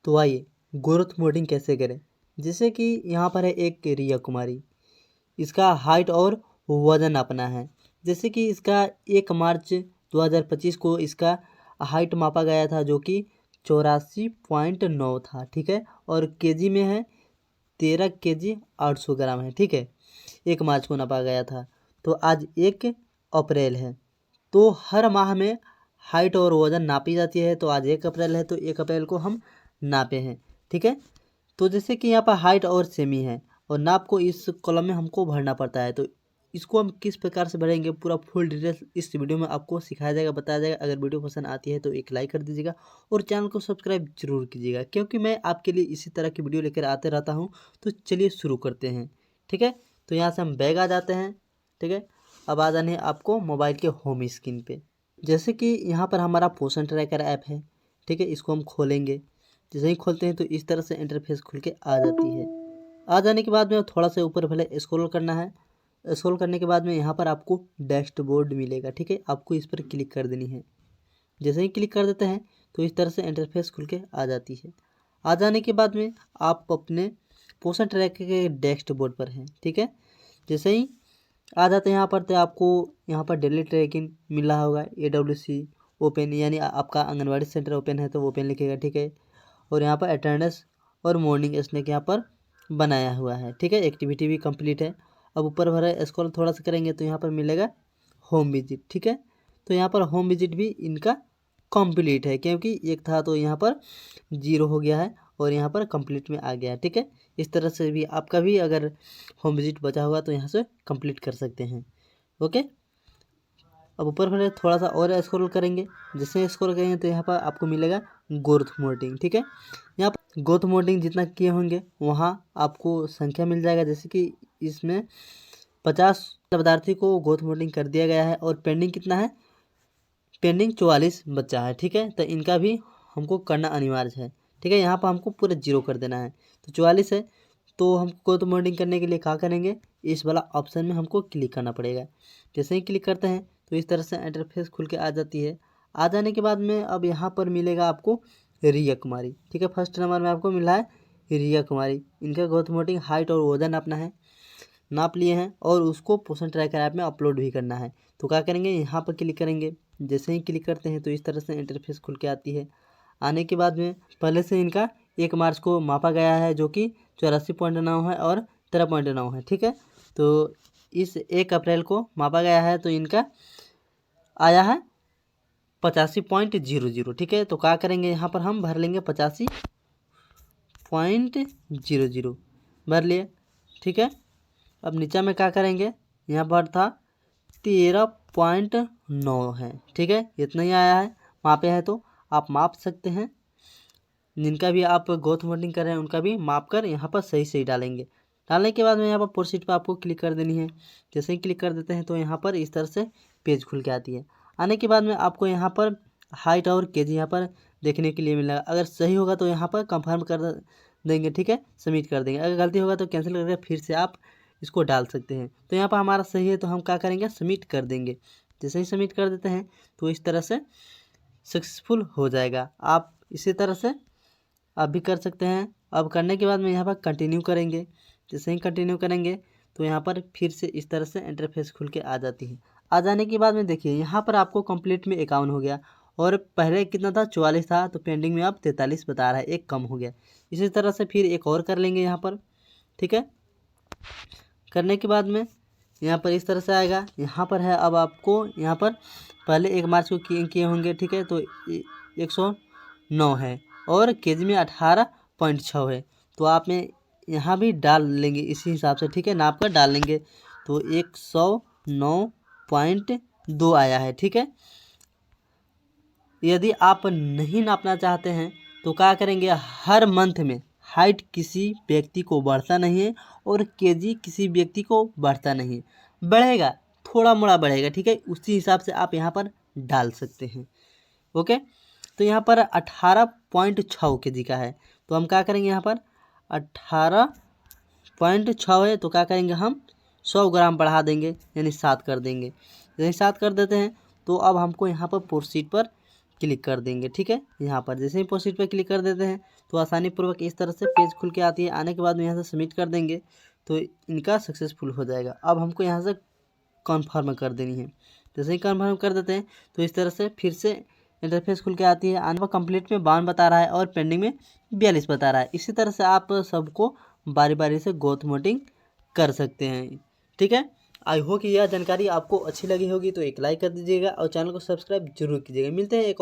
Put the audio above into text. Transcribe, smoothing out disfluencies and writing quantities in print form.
तो आइए growth modding कैसे करें। जैसे कि यहाँ पर है एक रिया कुमारी, इसका हाइट और वज़न नापना है। जैसे कि इसका 1 मार्च 2025 को इसका हाइट मापा गया था जो कि 84.9 था, ठीक है। और केजी में है 13 केजी 800 ग्राम है, ठीक है। 1 मार्च को नापा गया था। तो आज 1 अप्रैल है, तो हर माह में हाइट और वज़न नापी जाती है। तो आज 1 अप्रैल है, तो 1 अप्रैल को हम नापे हैं, ठीक है। तो जैसे कि यहाँ पर हाइट और सेमी है और नाप को इस कॉलम में हमको भरना पड़ता है। तो इसको हम किस प्रकार से भरेंगे, पूरा फुल डिटेल्स इस वीडियो में आपको सिखाया जाएगा, बताया जाएगा। अगर वीडियो पसंद आती है तो एक लाइक कर दीजिएगा और चैनल को सब्सक्राइब जरूर कीजिएगा, क्योंकि मैं आपके लिए इसी तरह की वीडियो लेकर आते रहता हूँ। तो चलिए शुरू करते हैं, ठीक है। तो यहाँ से हम बैग आ जाते हैं, ठीक है। अब आ जाने आपको मोबाइल के होम स्क्रीन पे। जैसे कि यहाँ पर हमारा पोषण ट्रैकर ऐप है, ठीक है। इसको हम खोलेंगे। जैसे ही खोलते हैं तो इस तरह से इंटरफेस खुल के आ जाती है। आ जाने के बाद में थोड़ा सा ऊपर पहले स्क्रॉल करना है। स्क्रॉल करने के बाद में यहाँ पर आपको डैशबोर्ड मिलेगा, ठीक है। आपको इस पर क्लिक कर देनी है। जैसे ही क्लिक कर देते हैं तो इस तरह से इंटरफेस खुल के आ जाती है। आ जाने के बाद में आप अपने पोषण ट्रैकर के डैशबोर्ड पर हैं, ठीक है। जैसे ही आ जाते हैं यहाँ पर, तो आपको यहाँ पर डेली ट्रैकिंग मिल रहा होगा, AWC ओपन, यानी आपका आंगनवाड़ी सेंटर ओपन है तो ओपन लिखेगा, ठीक है। और यहाँ पर अटेंडेंस और मॉर्निंग स्नैक यहाँ पर बनाया हुआ है, ठीक है। एक्टिविटी भी कंप्लीट है। अब ऊपर भरा स्क्रॉल थोड़ा सा करेंगे तो यहाँ पर मिलेगा होम विजिट, ठीक है। तो यहाँ पर होम विजिट भी इनका कंप्लीट है, क्योंकि एक था तो यहाँ पर 0 हो गया है और यहाँ पर कंप्लीट में आ गया है, ठीक है। इस तरह से भी आपका भी अगर होम विजिट बचा होगा तो यहाँ से कंप्लीट कर सकते हैं, ओके। अब ऊपर फिर थोड़ा सा और स्क्रॉल करेंगे। जैसे स्क्रॉल करेंगे तो यहाँ पर आपको मिलेगा ग्रोथ मोडिंग, ठीक है। यहाँ पर ग्रोथ मोडिंग जितना किए होंगे वहाँ आपको संख्या मिल जाएगा। जैसे कि इसमें 50 लाभार्थी को ग्रोथ मोडिंग कर दिया गया है और पेंडिंग कितना है, पेंडिंग 44 बच्चा है, ठीक है। तो इनका भी हमको करना अनिवार्य है, ठीक है। यहाँ पर हमको पूरा 0 कर देना है। तो 44 है, तो हमको ग्रोथ मोडिंग करने के लिए क्या करेंगे, इस वाला ऑप्शन में हमको क्लिक करना पड़ेगा। जैसे ही क्लिक करते हैं तो इस तरह से इंटरफेस खुल के आ जाती है। आ जाने के बाद में अब यहाँ पर मिलेगा आपको रिया कुमारी, ठीक है। फर्स्ट नंबर में आपको मिला है रिया कुमारी। इनका ग्रोथ मोडिंग हाइट और वजन अपना है, नाप लिए हैं और उसको पोषण ट्रैकर ऐप में अपलोड भी करना है। तो क्या करेंगे, यहाँ पर क्लिक करेंगे। जैसे ही क्लिक करते हैं तो इस तरह से इंटरफेस खुल के आती है। आने के बाद में पहले से इनका 1 मार्च को मापा गया है जो कि 84.9 है और 13.9 है, ठीक है। तो इस 1 अप्रैल को मापा गया है तो इनका आया है 85.00, ठीक है। तो क्या करेंगे, यहाँ पर हम भर लेंगे 85.00 भर लिए, ठीक है। अब नीचे में क्या करेंगे, यहाँ पर था 13.9 है, ठीक है। इतना ही आया है, मापे है तो आप माप सकते हैं। जिनका भी आप ग्रोथ मोडिंग कर रहे हैं उनका भी माप कर यहाँ पर सही सही डालेंगे। डालने के बाद में यहाँ पर प्रोसीड पर आपको क्लिक कर देनी है। जैसे ही क्लिक कर देते हैं तो यहाँ पर इस तरह से पेज खुल के आती है। आने के बाद में आपको यहाँ पर हाइट और केजी यहाँ पर देखने के लिए मिलेगा। अगर सही होगा तो यहाँ पर कंफर्म कर देंगे, ठीक है, सबमिट कर देंगे। अगर गलती होगा तो कैंसिल करके फिर से आप इसको डाल सकते हैं। तो यहाँ पर हमारा सही है तो हम क्या करेंगे, सबमिट कर देंगे। जैसे ही सबमिट कर देते हैं तो इस तरह से सक्सेसफुल हो जाएगा। आप इसी तरह से आप भी कर सकते हैं। अब करने के बाद में यहाँ पर कंटिन्यू करेंगे। जैसे ही कंटिन्यू करेंगे तो यहाँ पर फिर से इस तरह से इंटरफेस खुल के आ जाती है। आ जाने के बाद में देखिए यहाँ पर आपको कंप्लीट में 51 हो गया और पहले कितना था, 44 था, तो पेंडिंग में अब 43 बता रहा है, एक कम हो गया। इसी तरह से फिर एक और कर लेंगे यहाँ पर, ठीक है। करने के बाद में यहाँ पर इस तरह से आएगा। यहाँ पर है अब आपको यहाँ पर पहले 1 मार्च को किए होंगे, ठीक है। तो 109 है और केजी में 18.6 है। तो आप में यहाँ भी डाल लेंगे इसी हिसाब से, ठीक है, नाप कर डाल लेंगे। तो 109.2 आया है, ठीक है। यदि आप नहीं नापना चाहते हैं तो क्या करेंगे, हर मंथ में हाइट किसी व्यक्ति को बढ़ता नहीं है और केजी किसी व्यक्ति को बढ़ता नहीं है, बढ़ेगा थोड़ा मोड़ा बढ़ेगा, ठीक है। उसी हिसाब से आप यहाँ पर डाल सकते हैं, ओके। तो यहाँ पर 18.6 केजी का है तो हम क्या करेंगे, यहाँ पर 18.6 है तो क्या करेंगे, हम 100 ग्राम बढ़ा देंगे, यानी 7 कर देंगे। यदि 7 कर देते हैं तो अब हमको यहाँ पर प्रोसीड पर क्लिक कर देंगे, ठीक है। यहाँ पर जैसे ही प्रोसीड पर क्लिक कर देते हैं तो आसानीपूर्वक इस तरह से पेज खुल के आती है। आने के बाद में यहाँ से सबमिट कर देंगे तो इनका सक्सेसफुल हो जाएगा। अब हमको यहाँ से कन्फर्म कर देनी है। जैसे ही कन्फर्म कर देते हैं तो इस तरह से फिर से इंटरफेस खुल के आती है। आने पर कंप्लीट में 52 बता रहा है और पेंडिंग में 42 बता रहा है। इसी तरह से आप सबको बारी बारी से ग्रोथ मोडिंग कर सकते हैं। ठीक है, आई होप कि यह जानकारी आपको अच्छी लगी होगी, तो एक लाइक कर दीजिएगा और चैनल को सब्सक्राइब जरूर कीजिएगा। मिलते हैं एक और